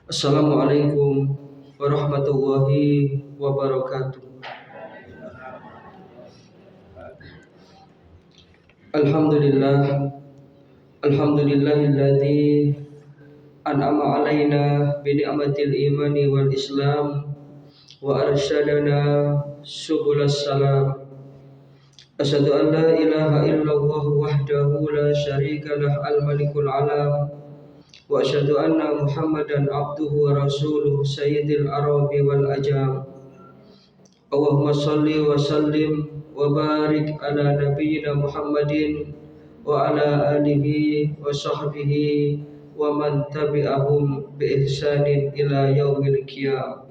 Assalamualaikum warahmatullahi wabarakatuh. Alhamdulillah, alhamdulillahilladzi an'ama alaina bi ni'matil imani wal islam wa arsyadana subulas salam. Asyhadu an la ilaha illallah wahdahu la syarika lah al-malikul alam wa asyhadu anna Muhammadan abduhu wa rasuluh sayyidil arabi wal ajam. Allahumma salli wa sallim wa barik ala nabiyyina Muhammadin wa ala alihi wa sahbihi wa man tabi'ahum bi ihsanin ila yaumil qiyamah.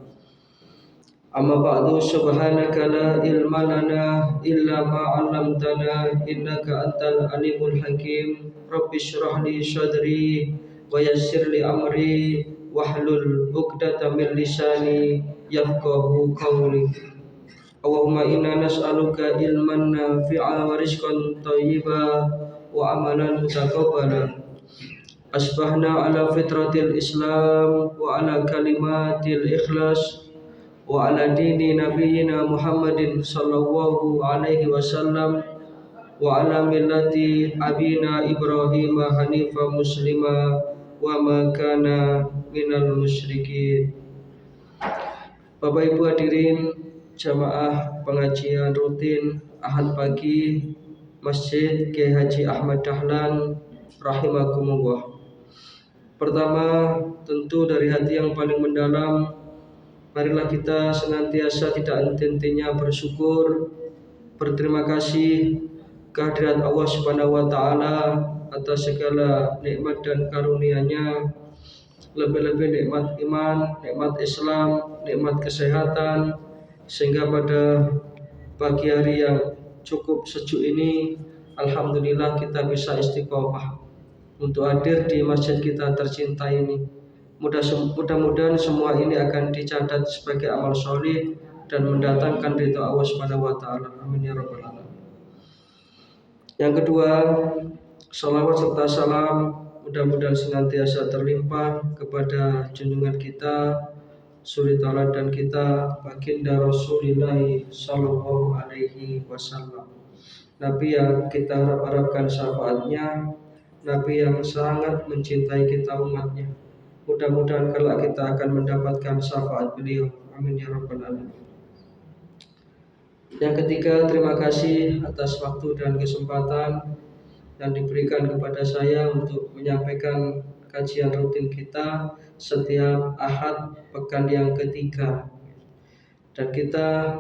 Amma ba'du, subhanaka la ilma lana illa ma 'allamtana innaka antal alimul hakim. Rabbi shrah li sadri wa yassir li amri wahlul 'uqdatam min lisani yafqahu qawli. Allahumma inna nas'aluka ilman nafi'a wa rizqan thayyiba wa amalan mutaqabbala. Asbahna ala fitratil Islam wa ala kalimatil ikhlas wa ala dini nabiyyina Muhammadin sallallahu alaihi wasallam wa ala millati abina Ibrahim hanifa muslima wa ma kana minal musyrikin. Bapak Ibu hadirin jamaah pengajian rutin Ahad pagi Masjid Kiai Haji Ahmad Dahlan rahimakumullah. Pertama, tentu dari hati yang paling mendalam, marilah kita senantiasa tidak henti-hentinya bersyukur, berterima kasih kehadirat Allah Subhanahu wa taala atas segala nikmat dan karunia-Nya, lebih-lebih nikmat iman, nikmat Islam, nikmat kesehatan, sehingga pada pagi hari yang cukup sejuk ini alhamdulillah kita bisa istiqomah untuk hadir di masjid kita tercinta ini. Mudah-mudahan semua ini akan dicatat sebagai amal soleh dan mendatangkan ridha Allah Subhanahu wa taala. Amin ya rabbal alamin. Yang kedua, salawat serta salam mudah-mudahan senantiasa terlimpah kepada junjungan kita, suri tauladan kita, baginda Rasulullah sallallahu alaihi wasallam. Nabi yang kita harapkan syafaatnya, Nabi yang sangat mencintai kita umatnya. Mudah-mudahan kelak kita akan mendapatkan syafaat beliau. Amin ya rabbal alamin. Yang ketiga, terima kasih atas waktu dan kesempatan yang diberikan kepada saya untuk menyampaikan kajian rutin kita setiap Ahad pekan yang ketiga. Dan kita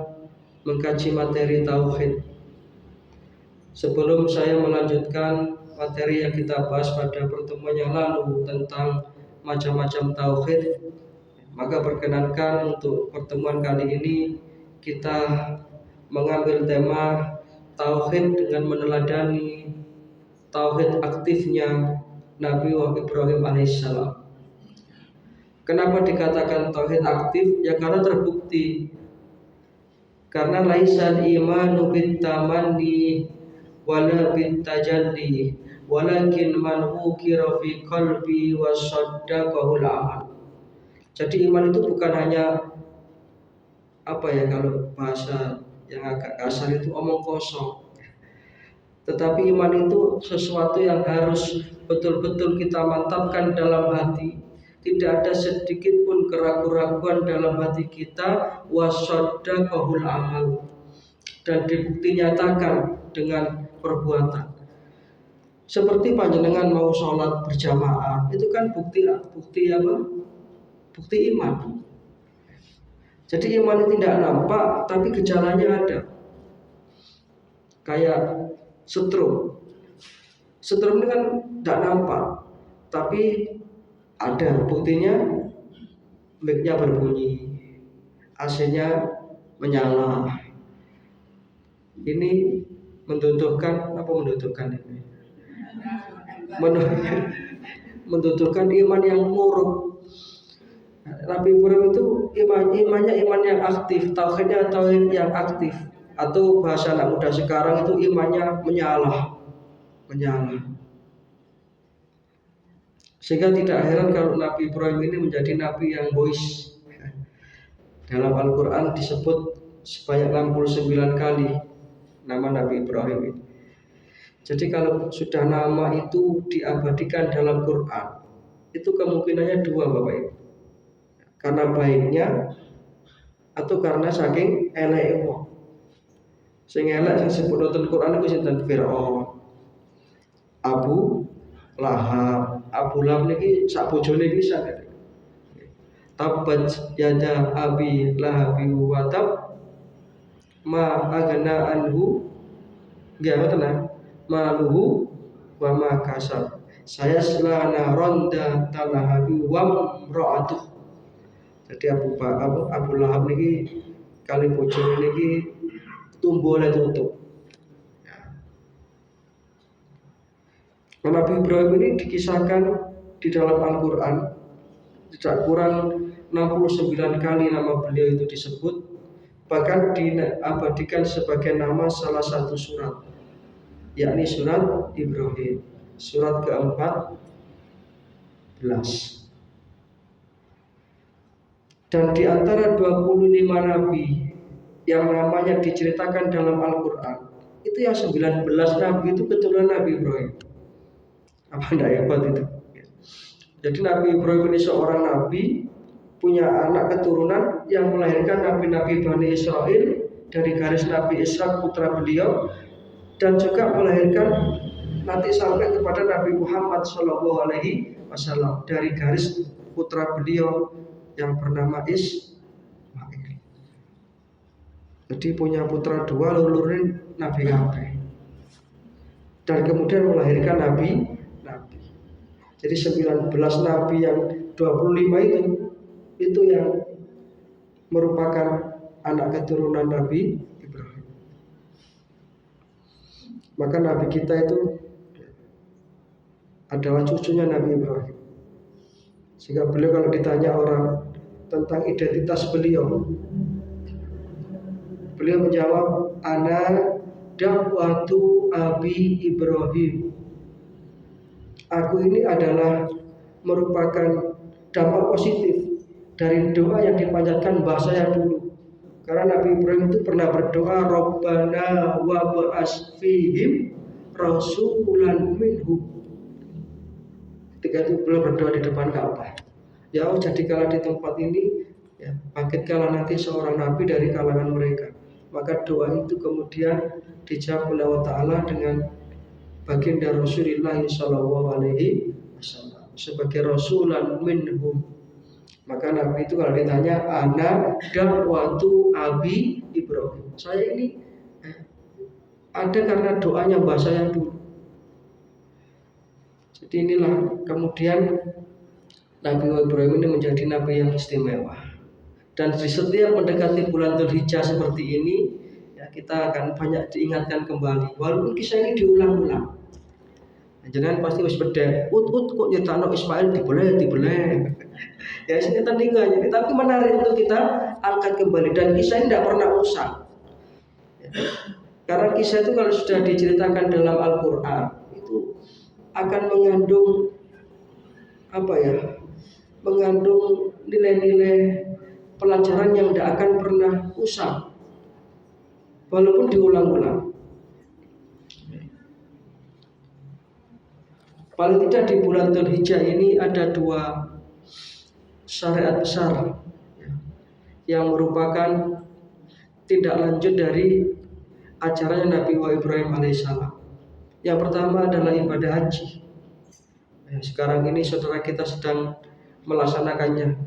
mengkaji materi tauhid. Sebelum saya melanjutkan materi yang kita bahas pada pertemuan yang lalu tentang macam-macam tauhid, maka perkenankan untuk pertemuan kali ini kita mengambil tema tauhid dengan meneladani tauhid aktifnya Nabi Ibrahim alaihissalam. Kenapa dikatakan tauhid aktif? Ya karena terbukti. Karena laisal imanu bitamanni wala bitajalli walakin man ukira fi qalbi wa saddaqahul amal. Jadi iman itu bukan hanya kalau bahasa yang agak kasar itu omong kosong. Tetapi iman itu sesuatu yang harus betul-betul kita mantapkan dalam hati. Tidak ada sedikit pun keraguan-keraguan dalam hati kita, wa saddaqahul amal, dan dibukti nyatakan dengan perbuatan. Seperti panjenengan mau sholat berjamaah, itu kan bukti apa? Bukti iman. Jadi iman itu tidak nampak, tapi gejalanya ada. Kayak setrum. Setrum ini kan tidak nampak, tapi ada buktinya. Mic-nya berbunyi, AC-nya menyala. Ini menunjukkan ini? Menunjukkan iman yang muruk. Nabi Ibrahim itu imannya iman yang aktif, tauhidnya tauhid yang aktif, atau bahasa anak muda sekarang itu imannya menyala. Sehingga tidak heran kalau Nabi Ibrahim ini menjadi nabi yang bois. Dalam Al-Quran disebut sebanyak 69 kali nama Nabi Ibrahim ini. Jadi kalau sudah nama itu diabadikan dalam Quran, itu kemungkinannya dua Bapak Ibu. Karena baiknya atau karena saking elek wong. Sing elek sing disebut nonton Quran itu sinten? Fir'aun, Abu Lahab. Abu Lahab niki sak bojone iki sak. Tabbat yada abi lahabi wa tab ma agna anhu ya tenang maluhu wa ma kasab saya selana ronda talahabi wa mraatuh. Jadi Abu Lahab niki kali bojone niki tumbuh oleh tutup. Nabi Ibrahim ini dikisahkan di dalam Al-Quran tidak kurang 69 kali nama beliau itu disebut, bahkan diabadikan sebagai nama salah satu surat, yakni surat Ibrahim, surat ke-14. Dan di antara 25 nabi yang namanya diceritakan dalam Al-Quran, itu yang 19 nabi itu keturunan Nabi Ibrahim. Apa enggak hebat itu? Jadi Nabi Ibrahim ini seorang nabi, punya anak keturunan yang melahirkan nabi-nabi Bani Israel dari garis Nabi Ishak putra beliau, dan juga melahirkan nanti sampai kepada Nabi Muhammad SAW dari garis putra beliau yang bernama Ismail. Jadi punya putra dua, lulurin Nabi kabeh. Dan kemudian melahirkan nabi. Jadi 19 nabi yang 25 itu yang merupakan anak keturunan Nabi Ibrahim. Maka nabi kita itu adalah cucunya Nabi Ibrahim. Sehingga beliau kalau ditanya orang tentang identitas beliau menjawab, ana dakwatu abi Ibrahim. Aku ini adalah merupakan dampak positif dari doa yang dipanjatkan mbah saya dulu. Karena Nabi Ibrahim itu pernah berdoa, Rabbana wa ba'as fihim rasulan minhum. Ketika itu beliau berdoa di depan Ka'bah, ya Allah, jadikanlah di tempat ini, ya, bangkitkanlah nanti seorang nabi dari kalangan mereka. Maka doa itu kemudian dijawab oleh Allah Ta'ala dengan baginda Rasulullah SAW sebagai rasulan minhum. Maka Nabi itu kalau ditanya, ana dakwatu abi Ibrahim, saya ini ada karena doanya mbah saya dulu. Jadi inilah kemudian Nabi Ibrahim ini menjadi nabi yang istimewa. Dan di setiap mendekati bulan Dzulhijjah seperti ini, ya, kita akan banyak diingatkan kembali. Walaupun kisah ini diulang-ulang, jangan pasti wis bedhe kok nyertano Ismail diboleh ya sini tinggal, tapi menarik untuk kita angkat kembali. Dan kisah ini tidak pernah usang, ya. Karena kisah itu kalau sudah diceritakan dalam Al-Quran itu akan mengandung mengandung nilai-nilai pelajaran yang tidak akan pernah usang walaupun diulang-ulang. Paling tidak di bulan Dzulhijjah ini ada dua syariat besar, ya, yang merupakan tindak lanjut dari ajarannya Nabi Ibrahim alaihissalam. Yang pertama adalah ibadah haji. Ya, sekarang ini saudara kita sedang melaksanakannya.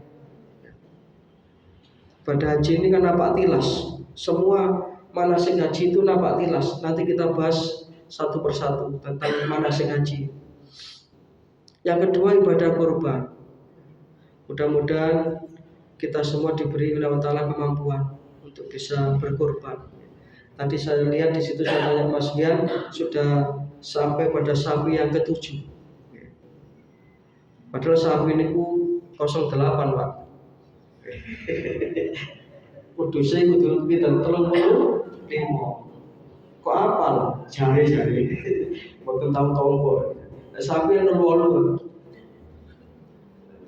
Ibadah haji ini kan nampak tilas. Semua manasik haji itu nampak tilas. Nanti kita bahas satu persatu tentang manasik haji. Yang kedua ibadah kurban. Mudah-mudahan kita semua diberi oleh Allah Ta'ala kemampuan untuk bisa berkurban. Tadi saya lihat di situ, saya tanya Mas Gian, sudah sampai pada sapi yang ke-7. Padahal sapi ini 08 Pak. Kudusnya kudu pinten 35. Kok apal? Jari. Mboten tahu tompo. Sapi yang 08.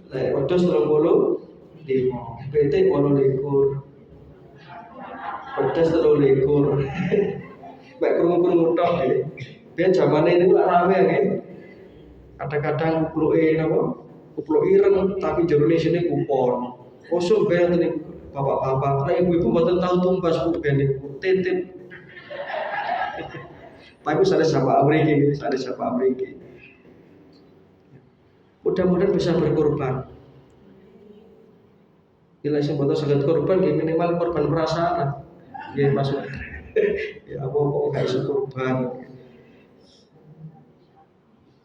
Lek wedhus 35, pitik 28. Pedas 23. Mek krungu-krungu tok iki. Biyen zamane niku lak rame nggih. Kadang-kadang kupluke napa? Kupluk ireng tapi jerone isine kupon. Kosong ben niku bapak-bapak, nek ibu-ibu mboten tahu tumbas Bu ben niku. Titip. Tapi ada siapa mriki, ada siapa mriki. Mudah-mudahan bisa berkorban. Bila sing boten saged korban nggih minimal korban perasaan. Nggih maksud. Ya apa-apa gak iso korban.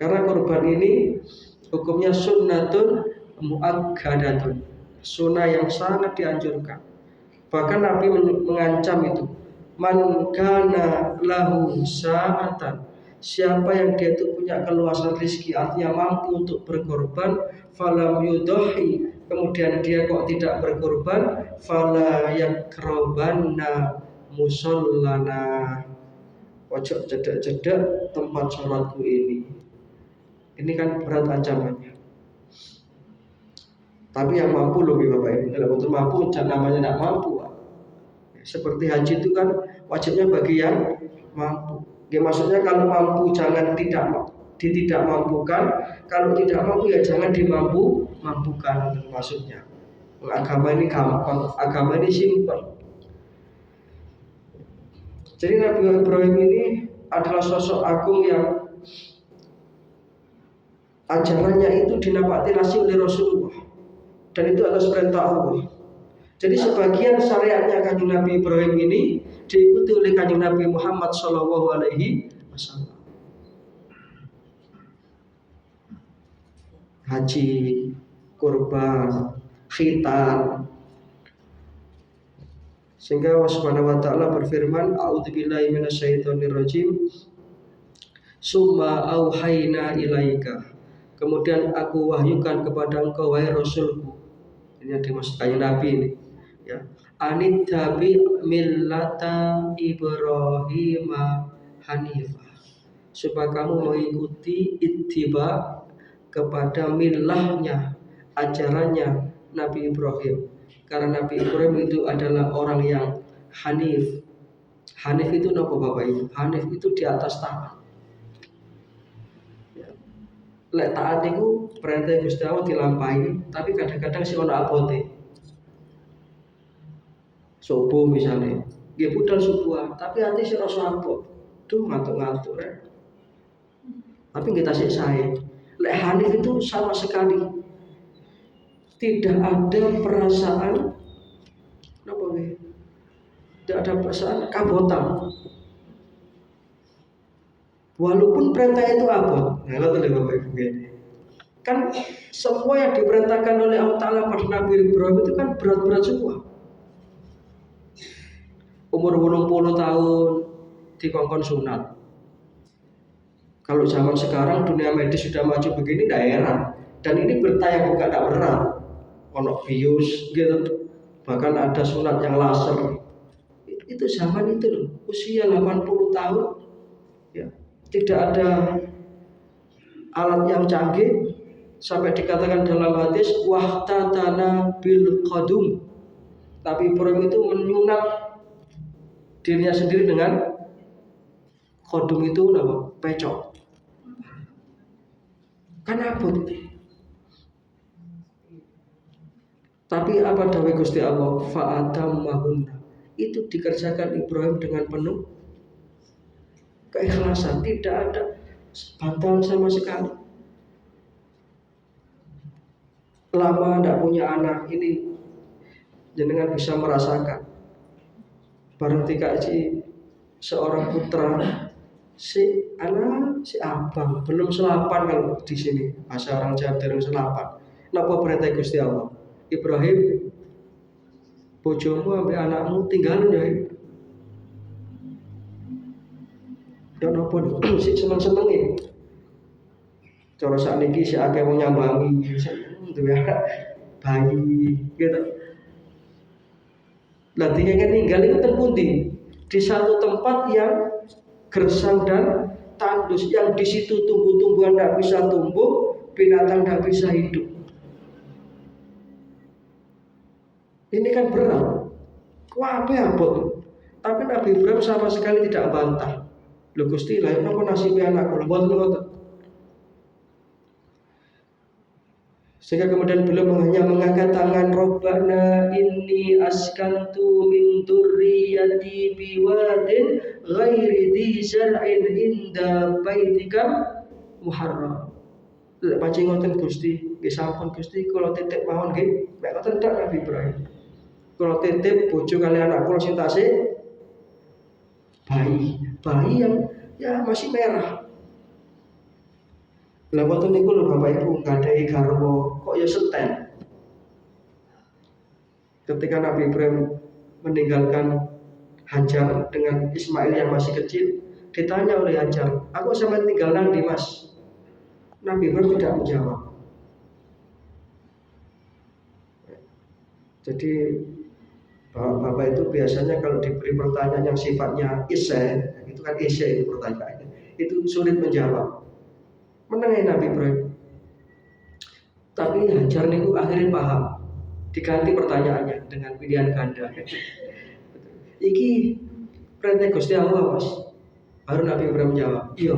Karena korban ini hukumnya sunnatun muakkadatun, sunnah yang sangat dianjurkan. Bahkan Nabi mengancam itu, man kana lahu sa'atan, siapa yang dia itu punya keluasan rezeki, artinya mampu untuk berkorban, falam yudhi, kemudian dia kok tidak berkorban, fala yakrabanna musallana, ojo cedek-cedek tempat sholatku ini. Ini kan berat ancamannya. Tapi yang mampu loh Bapak Ibu, kalau betul mampu, namanya tidak mampu. Seperti haji itu kan wajibnya bagi yang mampu. Ya, maksudnya kalau mampu jangan tidak mampukan, kalau tidak mampu ya jangan mampukan maksudnya. Agama ini gampang, agama ini simpel. Jadi Nabi Ibrahim ini adalah sosok agung yang ajarannya itu dinapaktilasi oleh Rasulullah, dan itu atas perintah Allah. Jadi sebagian syariatnya Kanjeng Nabi Ibrahim ini diikuti oleh Kanjeng Nabi Muhammad SAW. Haji, kurban, khitan. Sehingga Allah Subhanahu wa taala berfirman, a'udzubillahi minasyaitonirrajim. Summa auhayna ilaika. Kemudian aku wahyukan kepada engkau wahai Rasulku. Ini yang dimaksud Kanjeng Nabi ini. Ya. Anittabi millata Ibrahim hanifah. Supaya kamu mengikuti ittiba kepada millahnya, ajarannya Nabi Ibrahim. Karena Nabi Ibrahim itu adalah orang yang hanif. Hanif itu apa Bapak Ibu? Hanif itu di atas taat. Lek taat itu perintah Gusti Allah dilampahi, tapi kadang-kadang si ono abote. Subuh misalnya, nggih budal subuhan, tapi hati si rasa abot. Duh ngantuk-ngantuk rek. Tapi kita sik sae. Lek hanif itu sama sekali tidak ada perasaan apa nggih? Tidak ada perasaan kabotan. Walaupun perintah itu abot, kan semua yang diperintahkan oleh Allah Ta'ala pada Nabi Ibrahim itu kan berat-berat semua. Umur 80 tahun dikongkon sunat. Kalau zaman sekarang dunia medis sudah maju begini daerah, dan ini bertayang bukan tak berat, ono bius gitu, bahkan ada sunat yang laser. Itu zaman itu loh, usia 80 tahun, ya. Tidak ada alat yang canggih sampai dikatakan dalam hadis wahtatana bil qadum. Tapi Ibrahim itu menyunat dirinya sendiri dengan qadum itu apa? Pecok. Kan abot. Tapi apa dawuh Gusti Allah? Fa'atammahunna. Itu dikerjakan Ibrahim dengan penuh keikhlasan, tidak ada bantahan sama sekali. Lama tidak punya anak, ini jenengan bisa merasakan. Barang dikaji seorang putra, si anak, si abang, belum selapan kalau di sini. Bahasa orang Jawa belum selapan. Napa perintah Gusti Allah? Ibrahim, bojomu sampai anakmu tinggalin ya. Ya napa sik seneng-seneng ya. Cara sakniki si akeh wong nyambangi, duwe bayi gitu. Lah kan ninggal itu terpundi di satu tempat yang gersang dan tandus, yang di situ tumbuh-tumbuhan tidak bisa tumbuh, binatang tidak bisa hidup. Ini kan berat. Kuape abot. Tapi Nabi Ibrahim sama sekali tidak bantah. Lho Gusti, lha napa nasibe anakku? Mboten ngoten. Sehingga kemudian beliau hanya mengangkat tangan, Rabbana inni askantu min dzurriyyati biwadin ghairi dzi zar'in inda baitika muharram. Lek pancen ngoten Gusti, nggih sampun Gusti kula titip mawon nggih. Nek ngoten dak Nabi Ibrahim. Kula titip bojo kali anak kula sing tasih bayi yang ya masih merah. Lah wonten niku lho Bapak Ibu nggadahi garwa kok ya seten. Ketika Nabi Ibrahim meninggalkan Hajar dengan Ismail yang masih kecil, ditanya oleh Hajar, "Aku sama tinggal nang di Mas?" Nabi Ibrahim tidak menjawab. Jadi Bapak itu biasanya kalau diberi pertanyaan yang sifatnya isya, itu kan isya itu pertanyaannya, itu sulit menjawab. Menengahi Nabi Ibrahim. Tapi Hajar niku akhirnya paham. Diganti pertanyaannya dengan pilihan ganda. Iki perintah Gusti Allah Mas. Baru Nabi Ibrahim menjawab, iya.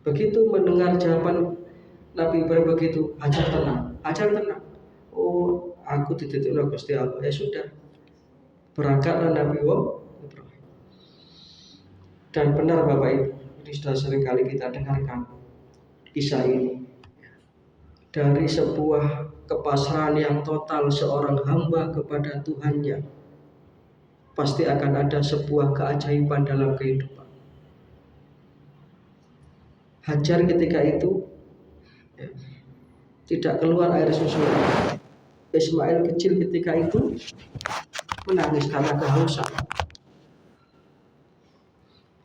Begitu mendengar jawaban Nabi Ibrahim begitu, Hajar tenang. Oh, aku dititipkan Gusti Allah. Ya sudah. Berangkatlah Nabi Ibrahim. Dan benar Bapak Ibu, ini sudah sering kali kita dengarkan kisah ini. Dari sebuah kepasrahan yang total seorang hamba kepada Tuhannya, pasti akan ada sebuah keajaiban dalam kehidupan. Hajar ketika itu tidak keluar air susu. Ismail kecil ketika itu menangis karena kehausan.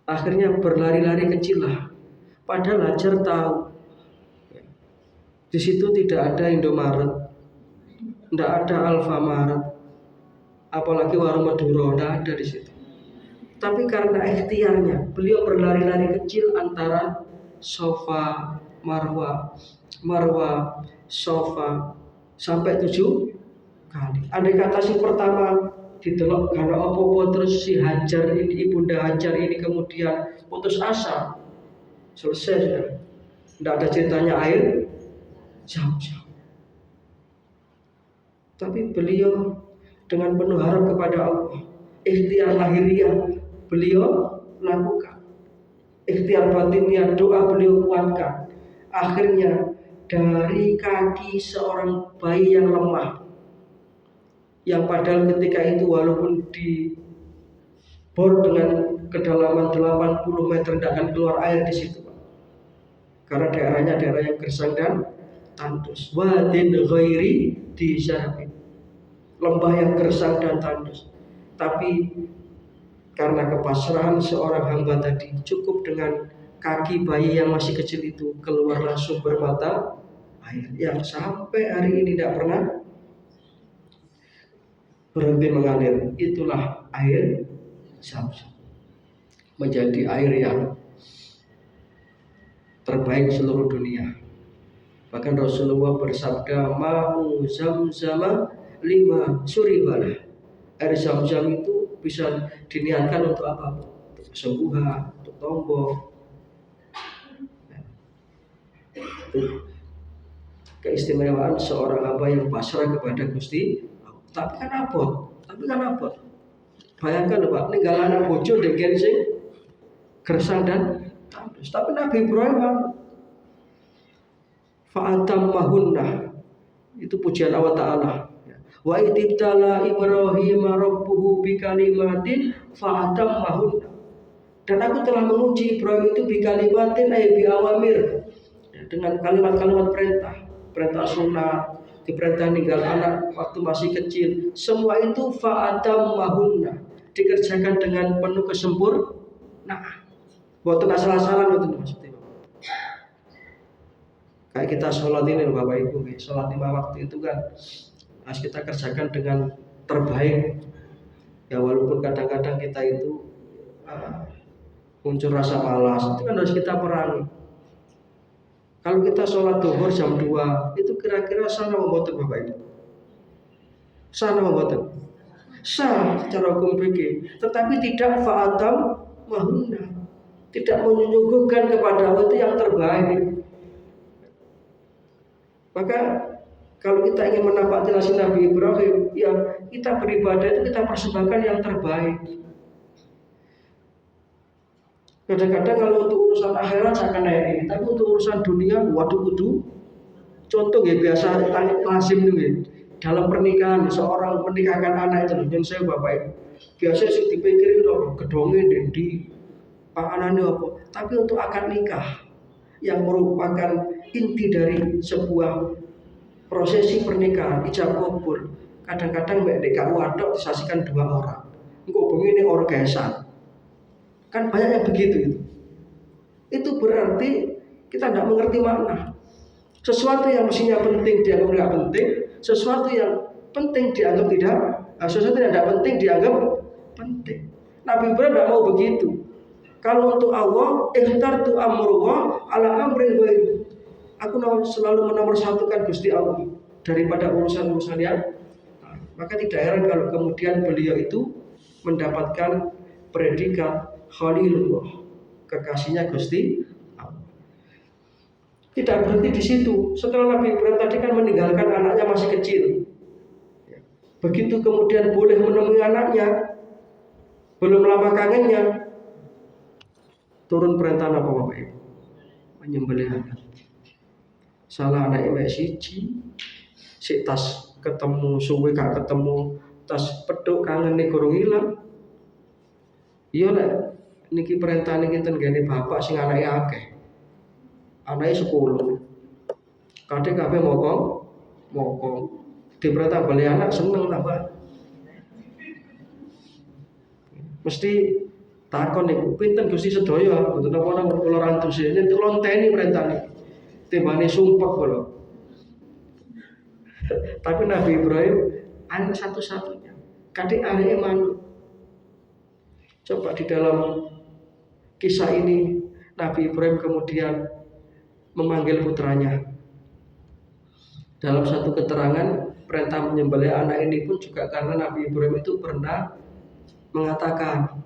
Akhirnya berlari-lari kecil lah. Padahal Hajar tahu di situ tidak ada Indomaret, tidak ada Alfamaret, apalagi warung Madura, tidak ada di situ. Tapi karena ikhtiarnya, beliau berlari-lari kecil antara Safa, Marwa, Safa sampai 7 kali. Andai kata si pertama ditelok karena apa-apa terus si Hajar ini, ibunda Hajar ini kemudian putus asa, selesai sudah. Tidak ada ceritanya air jauh-jauh. Tapi beliau dengan penuh harap kepada Allah, ikhtiar lahiriah beliau lakukan, ikhtiar batinnya doa beliau kuatkan. Akhirnya dari kaki seorang bayi yang lemah, yang padahal ketika itu walaupun dibor dengan kedalaman 80 meter tidak akan keluar air di situ, karena daerahnya daerah yang gersang dan tandus. Wadin ghairi di zar'in, lembah yang gersang dan tandus. Tapi karena kepasrahan seorang hamba tadi, cukup dengan kaki bayi yang masih kecil itu keluarlah sumber mata air yang sampai hari ini tidak pernah berhenti mengalir. Itulah air Zam-Zam, menjadi air yang terbaik seluruh dunia. Bahkan Rasulullah bersabda, ma'u Zam-Zama lima suribalah. Air Zam-Zam itu bisa diniatkan untuk apa? Untuk kesembuhan, untuk tombok. Itu keistimewaan seorang hamba yang pasrah kepada Gusti. Tapi kan abot. Bayangkan Pak, ninggal anak bojo dengan sing gersang dan tandus. Tapi Nabi Ibrahim fa'atammahunna, itu pujian Allah Ta'ala. Wa idibtala Ibrahim rabbuhu bikalimatin fa'atammahunna. Dan aku telah menguji Ibrahim itu bikalimatin ay biawamir, dengan kalimat-kalimat perintah sunnah, diperintah ninggal anak waktu masih kecil. Semua itu fa'atammahunna, dikerjakan dengan penuh kesempurnaan. Boten asal-asalan itu maksudnya. Kayak kita sholat ini Bapak Ibu, sholat 5 waktu itu kan harus kita kerjakan dengan terbaik. Ya walaupun kadang-kadang kita itu muncul rasa malas, itu kan harus kita perangi. Kalau kita sholat duhur jam 2, itu kira-kira sama membuat Bapak Ibu. Sah nama mboten? Sah secara hukum fikih, tetapi tidak fa'atam mahunna, tidak menyuguhkan kepada Allah itu yang terbaik. Maka kalau kita ingin menapaki nasi Nabi Ibrahim, ya kita beribadah itu kita persembahkan yang terbaik. Kadang-kadang kalau untuk urusan akhirat saya naik, tapi untuk urusan dunia, waduh kudu. Contoh ya biasa lazim nih, dalam pernikahan seorang menikahkan anak itu, yang saya bapak biasa sih dipikirin loh gedongnya di panganannya apa. Tapi untuk akad nikah yang merupakan inti dari sebuah prosesi pernikahan ijab kabul, kadang-kadang mbak dek wadok disaksikan 2 orang. Engkau begini orgesan. Kan banyak yang begitu itu. Itu berarti kita tidak mengerti makna. Sesuatu yang mestinya penting dianggap tidak penting, sesuatu yang penting dianggap tidak, sesuatu yang tidak penting dianggap penting. Nabi Ibrahim tidak mau begitu. Kalau untuk Allah, ikhtartu amrullah ala amrin ghairi. Aku selalu menomorsatukan Gusti Allah daripada urusan-urusan yang maka tidak heran kalau kemudian beliau itu mendapatkan predikat Khalilullah, kekasihnya Gusti Allah. Tidak berhenti di situ. Setelah Nabi Ibrahim tadi kan meninggalkan anaknya masih kecil. Begitu kemudian boleh menemui anaknya, belum lama kangennya, turun perintah apa Bapak Ibu? Menyembelih anak. Salah anak ibu siji, si tas ketemu suwe gak ketemu, tas peduk kangen nih kurang hilang. Iya lah, niki perintah niki tenggene bapak sing anaknya akeh, anaknya 10. Kadang kabeh mokong, diperintah beli anak seneng lah Pak. Mesti takon niku pinten Gusti sedaya, mboten napa kula rantus ini lonteni perintah niki. Timbane sumpah kula. Tapi Nabi Ibrahim anak satu-satunya. Kadang anaknya manut. Coba di dalam kisah ini Nabi Ibrahim kemudian memanggil putranya. Dalam satu keterangan perintah menyembelih anak ini pun juga karena Nabi Ibrahim itu pernah mengatakan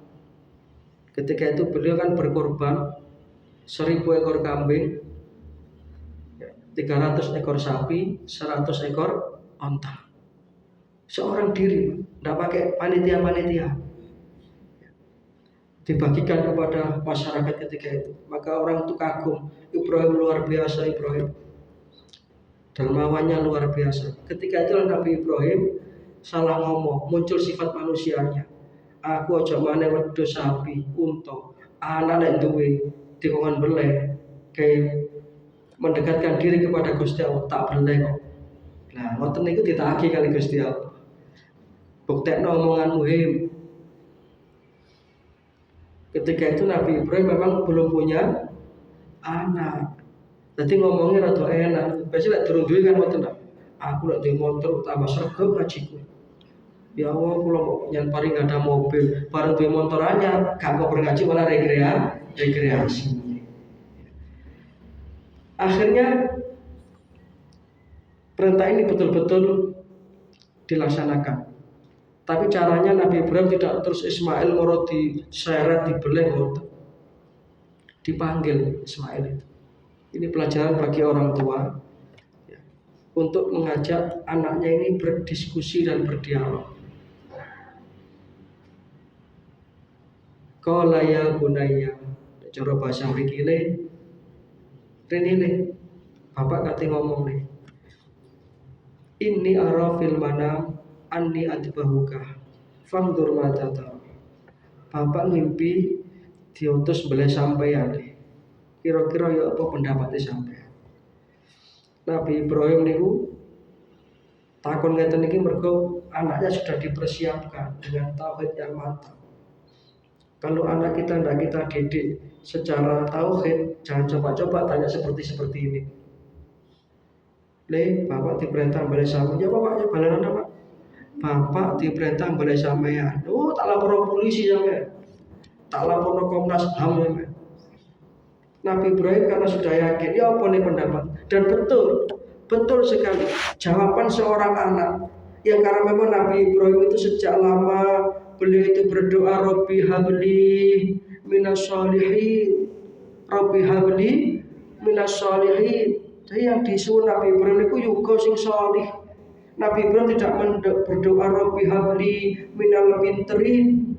ketika itu beliau kan berkorban 1000 ekor kambing, 300 ekor sapi, 100 ekor onta. Seorang diri, tidak pakai panitia-panitia. Dibagikan kepada masyarakat ketika itu. Maka orang itu kagum, Ibrahim luar biasa Ibrahim. Dermawannya luar biasa. Ketika itu Nabi Ibrahim salah ngomong, muncul sifat manusianya. Aku aja maneh wedhus sapi, unta, anak nek duwe dikon beleh kayak mendekatkan diri kepada Gusti Allah tak beleh kok. Nah, ngoten niku ditagih kali Gusti Allah. Buktekno omonganmu him. Ketika itu Nabi Ibrahim memang belum punya anak. Jadi ngomongnya rada enak. Biasanya lek durung duwe kan ngoten ta. Aku lek duwe motor tambah sregep ngajiku. Ya Allah, kula mau nyen paling gak ada mobil, bareng duwe motor anyar, gak kok ngaji malah rekreasi. Akhirnya perintah ini betul-betul dilaksanakan. Tapi caranya Nabi Ibrahim tidak terus Ismail moro diseret dibeleh ngoten. Dipanggil Ismail itu. Ini pelajaran bagi orang tua ya, untuk mengajak anaknya ini berdiskusi dan berdialog. Qala ya bunayya, cara bahasa mriki rene bapak kate ngomong nih. Inni ara fil manam anni adbahuka fangdur matata. Bapak ngimpi diutus boleh sampeyan. Kira-kira ya apa pendapatnya sampeyan? Nabi Ibrahim niku takon ngeten iki mergo anaknya sudah dipersiapkan dengan tauhid yang mantap. Kalau anak kita tidak kita didik secara tauhid, jangan coba-coba tanya seperti ini. Bapak diperintah balik sama, ya bapaknya balanan apa? Bapak diperintah balik sama ya. Oh, tak lapor polisi sampai, tak lapor Komnas HAM sampai. Nabi Ibrahim karena sudah yakin, ya apa nih pendapat? Dan betul sekali jawaban seorang anak Ya karena memang Nabi Ibrahim itu sejak lama beliau itu berdoa Rabbi habli minas sholihin, Rabbi habli minas sholihin. Jadi yang disuruh Nabi Ibrahim itu juga sing sholih. Nabi Ibrahim tidak berdoa Rabbi habli minal pinterin,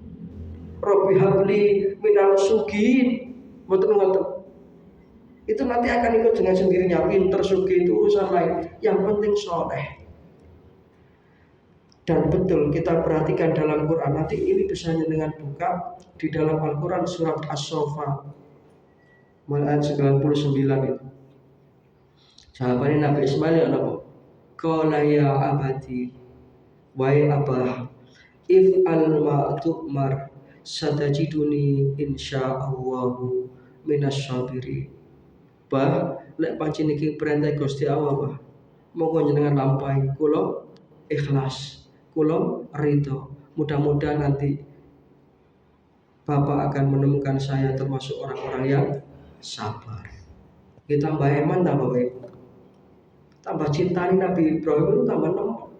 Rabbi habli minal sugin. Betul. Itu nanti akan ikut dengan sendirinya. Pinter sugih itu urusan lain. Yang penting soleh. Dan betul kita perhatikan dalam Quran, nanti ini bisanya dengan buka di dalam Al-Quran surat As-Saffat ayat 99 itu. Jawabannya Nabi Ismail apa? Qala ya abadi, wahai abah, if al-ma tu'mar satajiduni insyaallahu minasyabirin. Bah, lek pancen iki perintah Gusti Allah, bah. Monggo jenengan lampahi kula ikhlas, kula ridho. Mudah-mudahan nanti Bapak akan menemukan saya termasuk orang-orang yang sabar. Kita tambah iman tambah baik. Tambah cinta Nabi Ibrahim itu tambah nempel.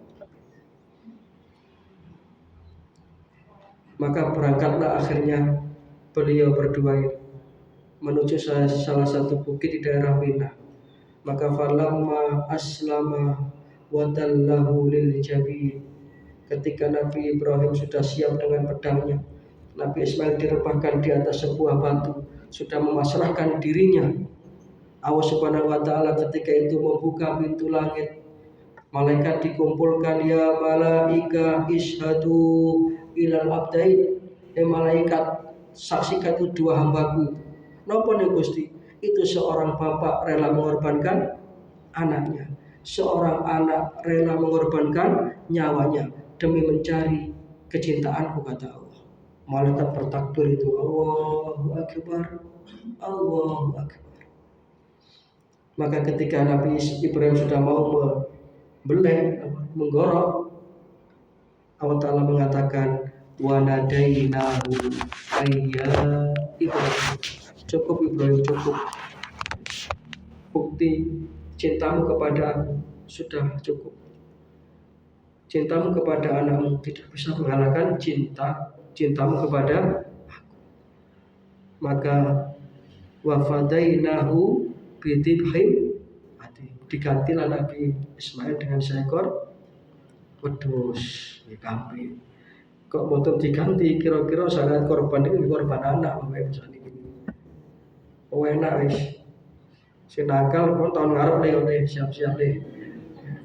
Maka berangkatlah akhirnya beliau berdua menuju salah satu bukit di daerah Mina. Maka falamma aslama wa tallahu lil jabin. Ketika Nabi Ibrahim sudah siap dengan pedangnya, Nabi Ismail direbahkan di atas sebuah batu, sudah memasrahkan dirinya. Allah Subhanahu wa taala ketika itu membuka pintu langit. Malaikat dikumpulkan, ya malaika ishadu ilal abdain. Malaikat saksikan itu dua hambaku. Napa nih Gusti? Itu seorang bapak rela mengorbankan anaknya. Seorang anak rela mengorbankan nyawanya demi mencari kecintaanku, kata Allah. Malaikat bertakbir itu, Allahu Akbar, Allahu Akbar. Maka ketika Nabi Ibrahim sudah mau menggorok, Allah Ta'ala mengatakan wa nadainahu ayya Ibrahim. Cukup Ibrahim, cukup. Bukti cintamu kepada aku sudah cukup. Cintamu kepada anakmu tidak bisa mengalahkan cintamu kepada aku. Maka wafadainahu bidibhin, digantilah Nabi Ismail dengan seekor wedhus kambing. Kok boten diganti, kira-kira sangat korban ini korban anak Bapak Ibu ini. Oh enak wis. Sing nakal kon tahun ngarep le siap-siap le.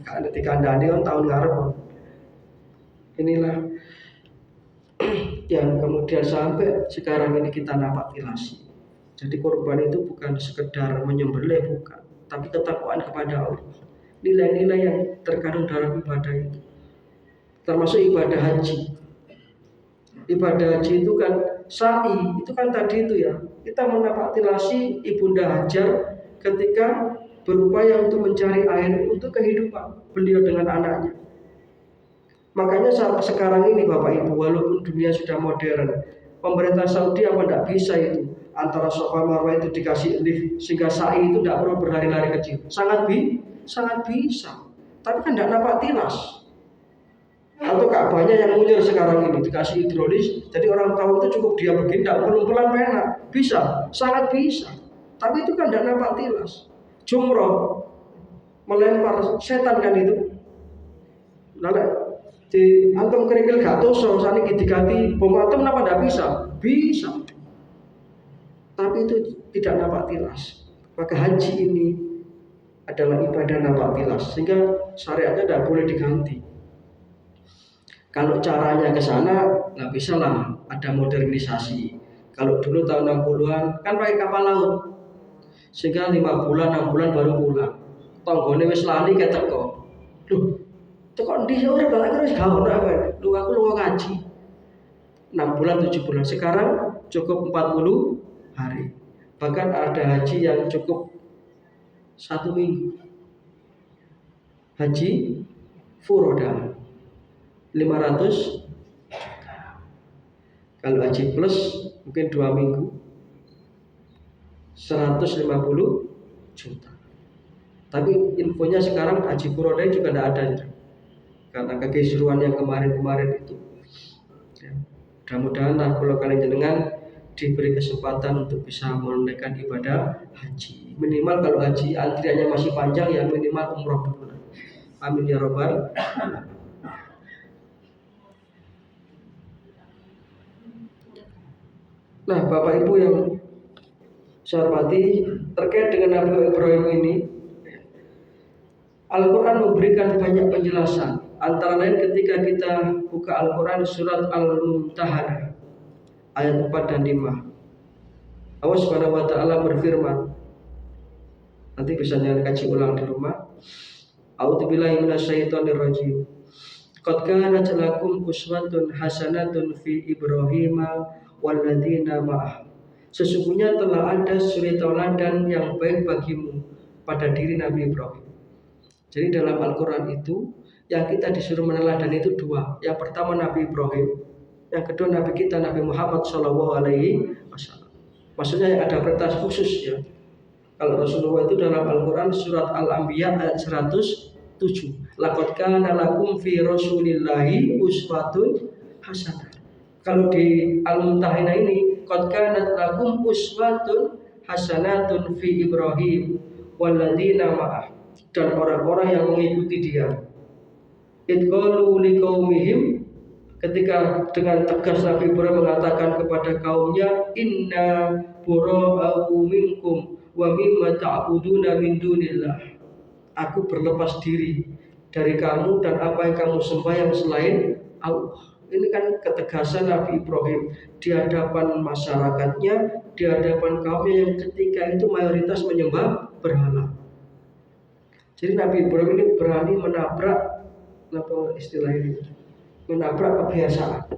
Kan dikandani kon tahun ngarep. Inilah yang kemudian sampai sekarang ini kita nafatilasi. Jadi korban itu bukan sekedar menyembelih, bukan, tapi ketakwaan kepada Allah. Nilai-nilai yang terkandung dalam ibadah itu, termasuk ibadah haji. Ibadah haji itu kan sa'i, itu kan tadi itu ya, kita menafatilasi Ibunda Hajar ketika berupaya untuk mencari air untuk kehidupan beliau dengan anaknya. Makanya sekarang ini Bapak Ibu, walaupun dunia sudah modern, pemerintah Saudi apa tidak bisa itu antara Safa Marwah itu dikasih lift sehingga sa'i itu tidak perlu berlari-lari kecil. Sangat bisa. Tapi kan tidak nampak tilas. Atau Ka'bahnya yang muncul sekarang ini dikasih hidrolis, jadi orang tahu itu cukup dia begini, tidak perlu pelan penak. Bisa, sangat bisa. Tapi itu kan tidak nampak tilas. Jumroh melempar setan kan itu. Lalu di antum kerikil gak toso, sana diganti bom atom, kenapa tidak bisa? Bisa. Tapi itu tidak nampak tilas. Maka haji ini adalah ibadah nampak tilas, sehingga syariatnya tidak boleh diganti. Kalau caranya ke sana, nggak bisa lah, ada modernisasi. Kalau dulu tahun 60-an kan pakai kapal laut, sehingga 5 bulan, 6 bulan baru pulang. Tonggone wis lali keteko. Loh, teko ndi ora balik terus gak ono apa. Lu aku lunga ngaji. 6 bulan, 7 bulan. Sekarang cukup 40 hari. Bahkan ada haji yang cukup 1 minggu. Haji furoda 500 juta. Kalau haji plus mungkin 2 minggu 150 juta. Tapi infonya sekarang haji furoda juga tidak ada. karena kekisruan yang kemarin-kemarin itu. Ya. Mudah-mudahan kalau kalian jenengan diberi kesempatan untuk bisa menunaikan ibadah haji. Minimal kalau haji antriannya masih panjang ya minimal umroh dulu. Amin ya robbal. Nah, Bapak Ibu yang saya hormati, terkait dengan Nabi Ibrahim ini, Al-Quran memberikan banyak penjelasan. Antara lain ketika kita buka Al-Quran surat Al-Mumtahanah ayat 4 dan 5. Allah Subhanahu wa taala berfirman. Nanti bisa kaji ulang di rumah. A'udzubillahi minasyaitonir rajim. Qad kanat lakum uswatun hasanatun fi Ibrahim walladzina ma'ah. Sesungguhnya telah ada suri tauladan yang baik bagimu pada diri Nabi Ibrahim. Jadi dalam Al-Quran itu yang kita disuruh meneladan itu dua. Yang pertama Nabi Ibrahim, yang kedua Nabi kita Nabi Muhammad SAW. Maksudnya yang ada perintah khusus ya. Kalau Rasulullah itu dalam Al-Quran surat Al-Anbiya ayat 107. Laqad kana lakum fi Rasulillahi uswatun hasanah. Kalau di Al-Mumtahanah ini qad kanat lakum uswatun hasanatun fi Ibrahim walladzina ma'ah, dan orang-orang yang mengikuti dia. Idqalu liqaumihim, ketika dengan tegas Nabi Ibrahim mengatakan kepada kaumnya, inna bura'u minkum wa mimma ta'buduna min dunillah. Aku berlepas diri dari kamu dan apa yang kamu sembahyang selain Allah. Ini kan ketegasan Nabi Ibrahim di hadapan masyarakatnya, di hadapan kaumnya yang ketika itu mayoritas menyembah berhala. Jadi Nabi Ibrahim ini berani menabrak, apa istilah ini? Menabrak kebiasaan.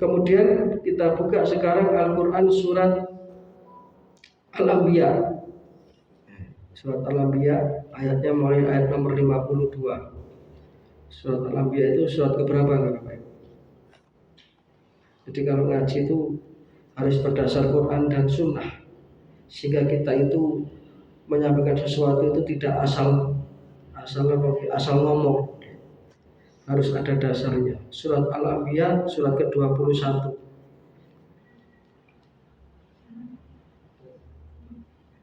Kemudian kita buka sekarang Al-Quran surat Al-Anbiya. Surat Al-Anbiya ayatnya mulai ayat nomor 52. Surat Al-Anbiya itu surat keberapa Bapak? Jadi kalau ngaji itu harus berdasar Quran dan Sunnah, sehingga kita itu menyampaikan sesuatu itu tidak asal ngomong, harus ada dasarnya. Surat Al-Anbiya surat ke-21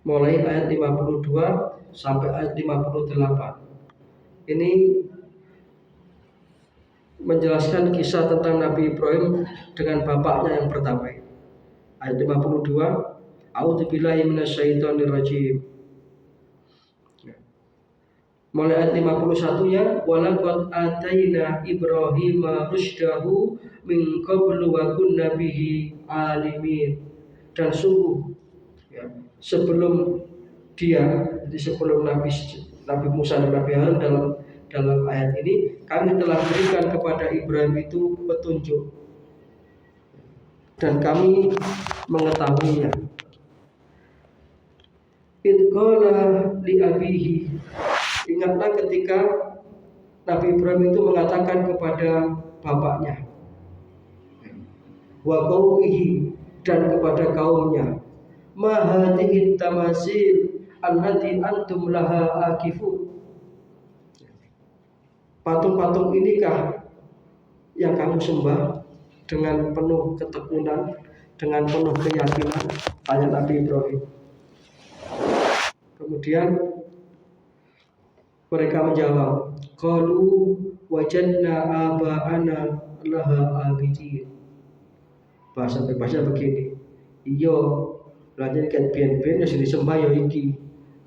mulai ayat 52 sampai ayat 58. Ini menjelaskan kisah tentang Nabi Ibrahim dengan bapaknya yang pertama. Ayat 52, A'udzubillahi minasyaitonir rajim. Mulai ayat 51-nya, walaqad ataina Ibrahima rusydahu min qablu wa kunna bihi alimin. Dan sungguh ya, sebelum dia, jadi sebelum Nabi Musa dan Nabi Harun dalam ayat ini, kami telah berikan kepada Ibrahim itu petunjuk dan kami mengetahuinya. Idqala li abihi, ingatlah ketika Nabi Ibrahim itu mengatakan kepada bapaknya, wa qaumihi, dan kepada kaumnya, ma hadhihi tamasil allati antum laha akifun. Patung-patung inikah yang kamu sembah dengan penuh ketekunan, dengan penuh keyakinan? Tanya Nabi Ibrahim. Kemudian mereka menjawab, qalu wajadna aba'ana laha abidin. Bahasa begini, iya lanjut kan ben-ben wis disembah ya iki.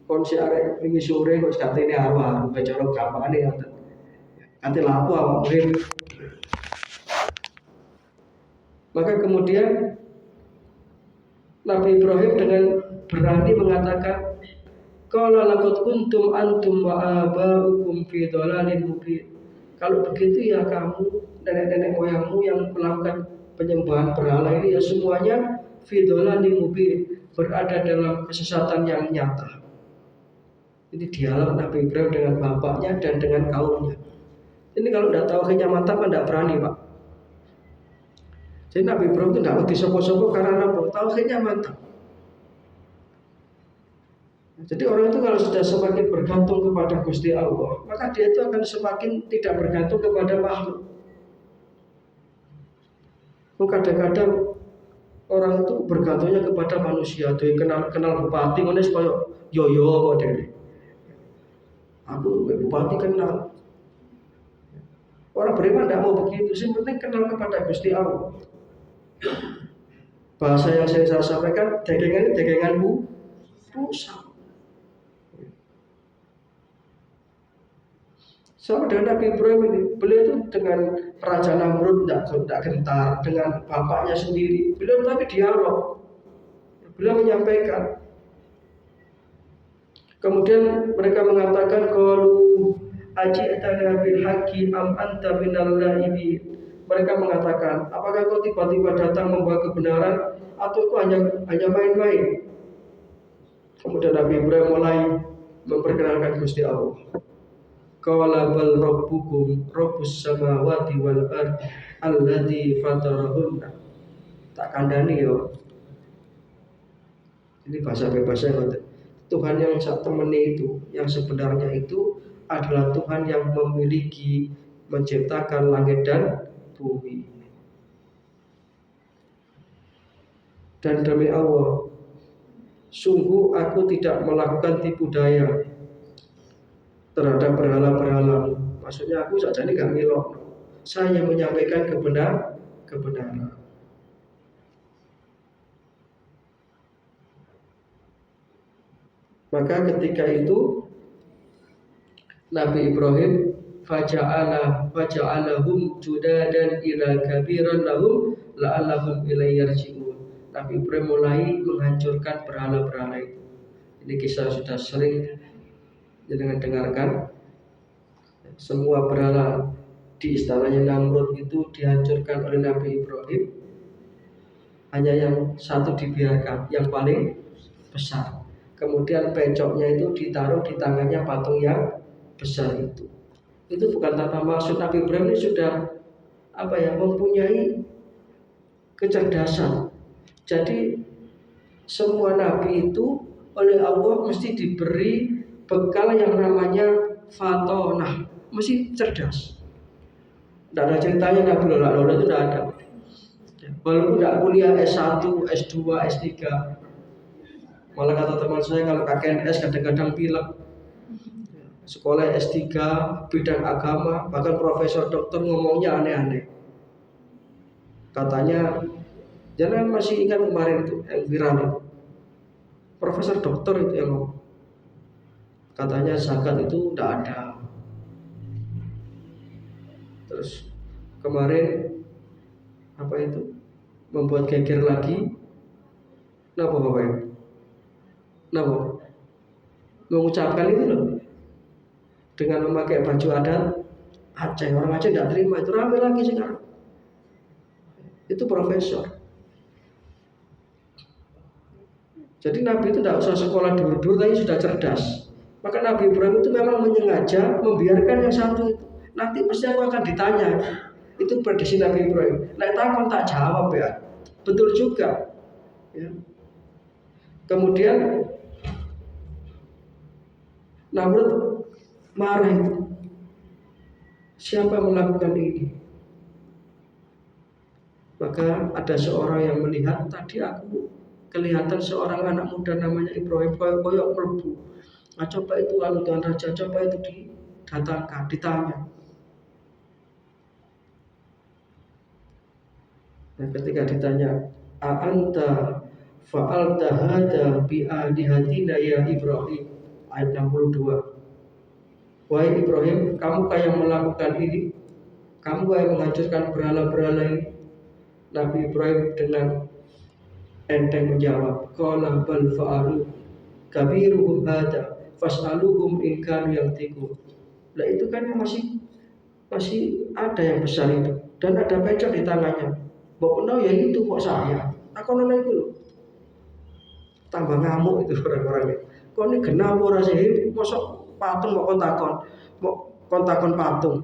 Kon sik arek wingi sore kok katene arwah bacara gampangane ngoten. Kate lapo awak murid. Maka kemudian Nabi Ibrahim dengan berani mengatakan, qala laqad kuntum antum wa aba'ukum fi dhalalin mubin. Kalau begitu ya kamu, nenek-nenek moyangmu yang melakukan penyembahan berhala ini ya semuanya fi dhalalin mubin, berada dalam kesesatan yang nyata. Ini dialog Nabi Ibrahim dengan bapaknya dan dengan kaumnya. Ini kalau tidak tauhidnya mantap kan tidak berani Pak. Jadi Nabi Ibrahim itu tidak mau disopo-sopo karena apa? Tauhidnya mantap. Jadi orang itu kalau sudah semakin bergantung kepada Gusti Allah, maka dia itu akan semakin tidak bergantung kepada makhluk. Kadang-kadang orang itu bergantungnya kepada manusia. Dia kenal bupati, mana supaya yo deh. Aku bupati kenal. Orang beriman tidak mau begitu. Yang penting kenal kepada Gusti Allah. Bahasa yang saya sampaikan, dagangan rusak. Sama dengan Nabi Ibrahim ini, beliau itu dengan Raja Namrud tidak gentar, dengan bapaknya sendiri, beliau tapi dialog, beliau menyampaikan. Kemudian mereka mengatakan qalu aji'tana bil haqqi am anta minal laibin. Mereka mengatakan, apakah kau tiba-tiba datang membawa kebenaran atau kau hanya main-main? Kemudian Nabi Ibrahim mulai memperkenalkan Gusti Allah. Qala bal rabbukum rabbus samawati wal ardh alladzi fatarahunna. Tak kandhani yo. Ini bahasa bebasnya ngoten. Tuhan yang sak temene itu, yang sebenarnya itu adalah Tuhan yang memiliki menciptakan langit dan bumi. Dan demi Allah, sungguh aku tidak melakukan tipu daya terhadap berhala-berhala. Maksudnya aku saja ini gak ngilok. Saya menyampaikan kebenaran. Maka ketika itu Nabi Ibrahim faja'alahum judadan ila kabiran lahum la'allahum ilaihi yarji'un. Nabi Ibrahim mulai menghancurkan berhala-berhala itu. Ini kisah sudah sering jangan dengarkan. Semua berhala di istananya Namrud itu dihancurkan oleh Nabi Ibrahim. Hanya yang satu dibiarkan, yang paling besar. Kemudian pencoknya itu ditaruh di tangannya patung yang besar itu. Itu bukan tanpa maksud. Nabi Ibrahim ini sudah mempunyai kecerdasan. Jadi semua nabi itu oleh Allah mesti diberi bekal yang namanya fatonah, mesti cerdas. Tidak ada ceritanya Nabi Lola itu tidak ada. Walaupun tidak kuliah S1, S2, S3. Malah kata teman saya kalau KKNS kadang-kadang pilek. Sekolah S3 bidang agama, bahkan profesor dokter ngomongnya aneh-aneh. Katanya, jangan masih ingat kemarin itu yang viral itu. Profesor dokter itu yang ngomong. Katanya zakat itu tidak ada. Terus kemarin membuat geger lagi. Kenapa Bapak Ibu? Kenapa? Mengucapkan itu loh dengan memakai baju adat Aceh. Orang Aceh tidak terima, itu ramai lagi sekarang. Itu profesor. Jadi Nabi itu tidak usah sekolah dur-dur, tapi sudah cerdas. Maka Nabi Ibrahim itu memang menyengaja membiarkan yang satu itu. Nanti pasti aku akan ditanya. Itu prediksi Nabi Ibrahim. Nek takon tak jawab ya. Betul juga. Ya. Kemudian Namrud marah itu. Siapa melakukan ini? Maka ada seorang yang melihat, tadi aku kelihatan seorang anak muda namanya Ibrahim koyok melebu. Nah, coba itu Tuan Raja, coba itu didatangkan, ditanya. Nah, ketika ditanya, a'anta fa'alta hadza bi alihatina ya Ibrahim, ayat 62. Wahai Ibrahim, kamu yang melakukan ini? Kamu yang menghancurkan berhala-berhala ini? Nabi Ibrahim dengan enteng menjawab, qala bal fa'alu kabiruhum hadza fas'aluhum in kanu yantiqun. Lah itu kan masih ada yang besar itu dan ada pecah di tangannya. Mbok ya itu kok saya. Aku nona itu loh. Tambah ngamuk itu orang-orang itu. Kok ini genah ora sih? Mosok patung mau kontakon patung.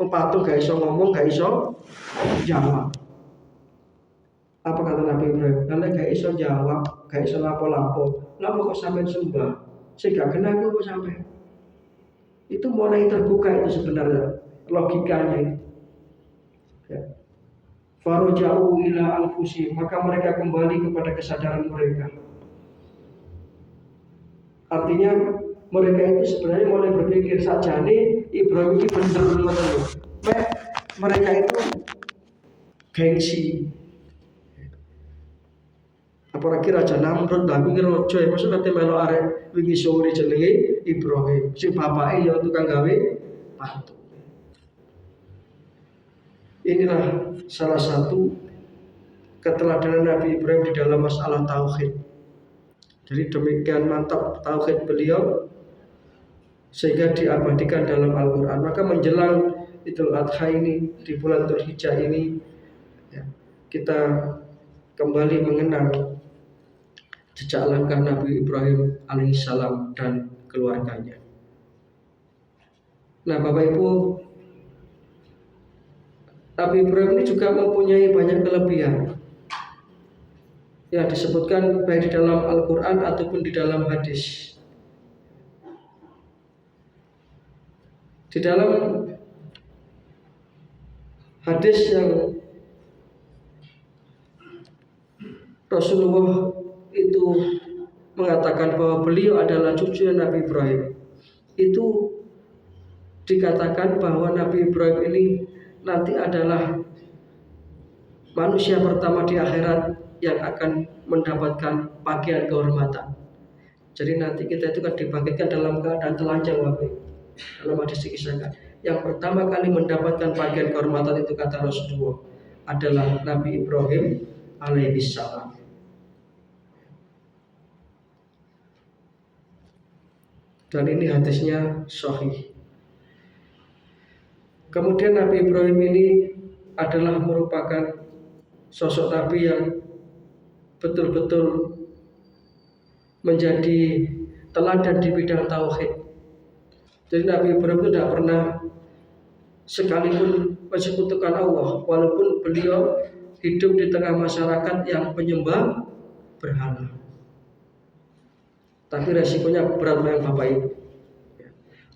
Wong patung gak iso ngomong, gak iso jawab. Apa kata Nabi Ibrahim? Karena gak iso jawab, gak iso lapo-lapo. Lapo kok sampean sembah? Sehingga kena aku sampai. Itu mulai terbuka itu sebenarnya logikanya itu. Ya. Faroja'u ila anfusihim, maka mereka kembali kepada kesadaran mereka. Artinya mereka itu sebenarnya mulai berpikir saja nih Ibrahim ini bener-bener mereka itu gengsi. Apalagi Raja Namrud lah mikir rojo ya maksud nanti melo arek wingi sore jenenge Ibrahim si bapake ya tukang gawe patung. Inilah salah satu keteladanan Nabi Ibrahim di dalam masalah tauhid. Jadi demikian mantap tauhid beliau sehingga diabadikan dalam Al-Quran. Maka menjelang Idul Adha ini di bulan Dzulhijjah ini ya, kita kembali mengenang jejak langkah Nabi Ibrahim alaihissalam dan keluarganya. Nah Bapak Ibu, Nabi Ibrahim ini juga mempunyai banyak kelebihan yang disebutkan baik di dalam Al-Quran ataupun di dalam hadis. Di dalam hadis yang Rasulullah itu mengatakan bahwa beliau adalah cucu Nabi Ibrahim, itu dikatakan bahwa Nabi Ibrahim ini nanti adalah manusia pertama di akhirat yang akan mendapatkan pakaian kehormatan. Jadi nanti kita itu kan dibangkitkan dalam keadaan telanjang Bapak. Dalam hadis dikisahkan yang pertama kali mendapatkan pakaian kehormatan itu kata Rasulullah adalah Nabi Ibrahim alaihissalam. Dan ini hadisnya sahih. Kemudian Nabi Ibrahim ini adalah merupakan sosok Nabi yang betul-betul menjadi teladan di bidang tauhid. Jadi Nabi Ibrahim itu tidak pernah sekalipun mensekutukan Allah, walaupun beliau hidup di tengah masyarakat yang penyembah berhala. Tapi resikonya berat yang Bapak Ibu.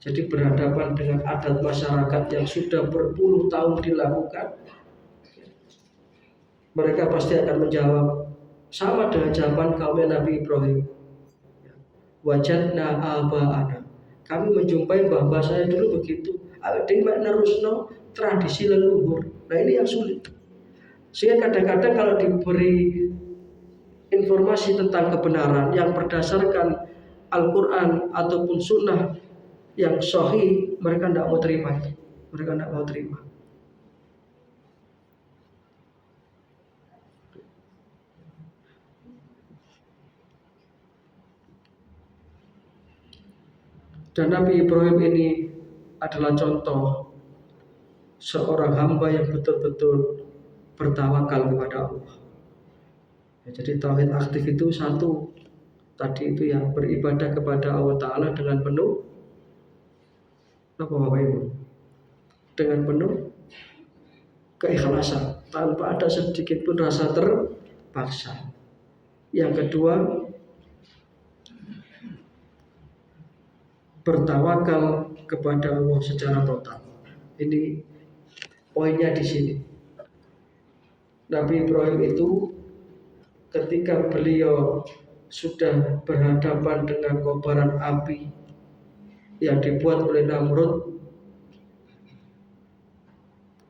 Jadi berhadapan dengan adat masyarakat yang sudah berpuluh tahun dilakukan, mereka pasti akan menjawab sama dengan jawaban kaum Nabi Ibrahim. Wajadna aba'ana, kami menjumpai mbah saya dulu begitu. Ada menerusno tradisi leluhur. Nah ini yang sulit. Sehingga kadang-kadang kalau diberi informasi tentang kebenaran yang berdasarkan Al-Quran ataupun Sunnah yang sahih, mereka tidak mau terima itu. Mereka tidak mau terima. Dan Nabi Ibrahim ini adalah contoh seorang hamba yang betul-betul bertawakal kepada Allah. Ya, jadi tauhid aktif itu satu, tadi itu yang beribadah kepada Allah Ta'ala dengan penuh apa Bapak Ibu? Dengan penuh keikhlasan, tanpa ada sedikit pun rasa terpaksa. Yang kedua, bertawakal kepada Allah secara total. Ini poinnya di sini. Nabi Ibrahim itu ketika beliau sudah berhadapan dengan kobaran api yang dibuat oleh Namrud,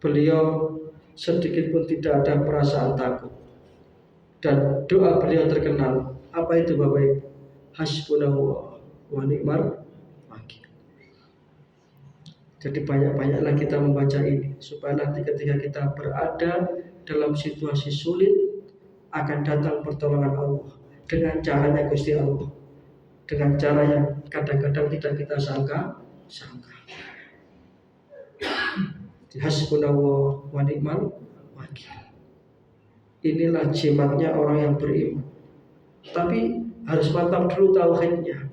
beliau sedikit pun tidak ada perasaan takut. Dan doa beliau terkenal. Apa itu Bapak Ibu? Hasbunallah wa ni'mal wakil. Jadi banyak-banyaklah kita membaca ini supaya nanti ketika kita berada dalam situasi sulit akan datang pertolongan Allah dengan caranya Gusti Allah, dengan cara yang kadang-kadang tidak kita sangka. Hasbunallah wa ni'mal wakil. Inilah jimatnya orang yang beriman. Tapi harus mantap dulu tauhidnya.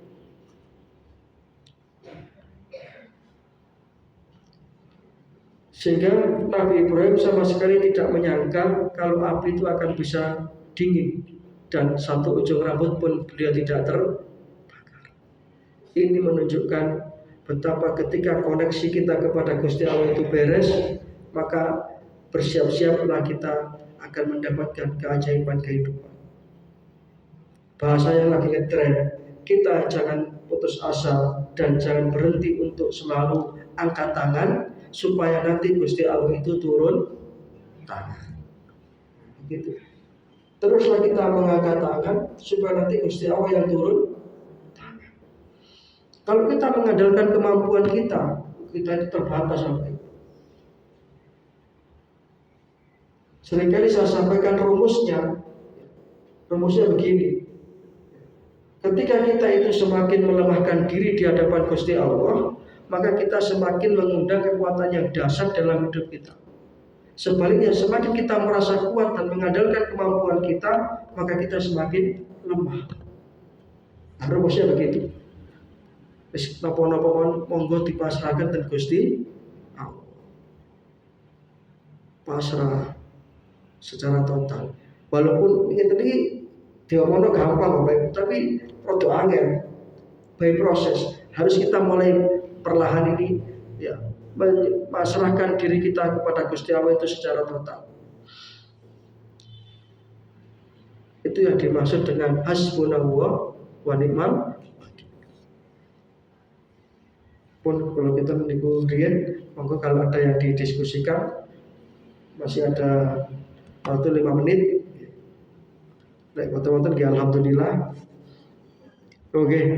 Sehingga Nabi Ibrahim sama sekali tidak menyangka kalau api itu akan bisa dingin dan satu ujung rambut pun beliau tidak terbakar. Ini menunjukkan betapa ketika koneksi kita kepada Gusti Allah itu beres, maka bersiap-siaplah kita akan mendapatkan keajaiban kehidupan. Bahasa yang lagi ngetren, kita jangan putus asa dan jangan berhenti untuk selalu angkat tangan supaya nanti Gusti Allah itu turun tangan. Gitu. Teruslah kita mengangkat tangan supaya nanti Gusti Allah yang turun tangan. Kalau kita mengandalkan kemampuan kita itu terbatas sampai. Seringkali saya sampaikan rumusnya begini. Ketika kita itu semakin melemahkan diri di hadapan Gusti Allah, maka kita semakin mengundang kekuatan yang dahsyat dalam hidup kita. Sebaliknya, semakin kita merasa kuat dan mengandalkan kemampuan kita, maka kita semakin lemah. Nah, rumusnya begitu. Napa-napa monggo dipasrahkan dan Gusti Allah. Pasrah secara total. Walaupun ini diomongno gampang Bapak, tapi produk angel by proses. Harus kita mulai perlahan ini ya, memasrahkan diri kita kepada Gusti Allah itu secara total. Itu yang dimaksud dengan hasbunallah wa ni'mal wakil. Pun kalau kita menipu rian, monggo kalau ada yang didiskusikan, masih ada waktu 5 menit. Baik, teman-teman, alhamdulillah. Oke.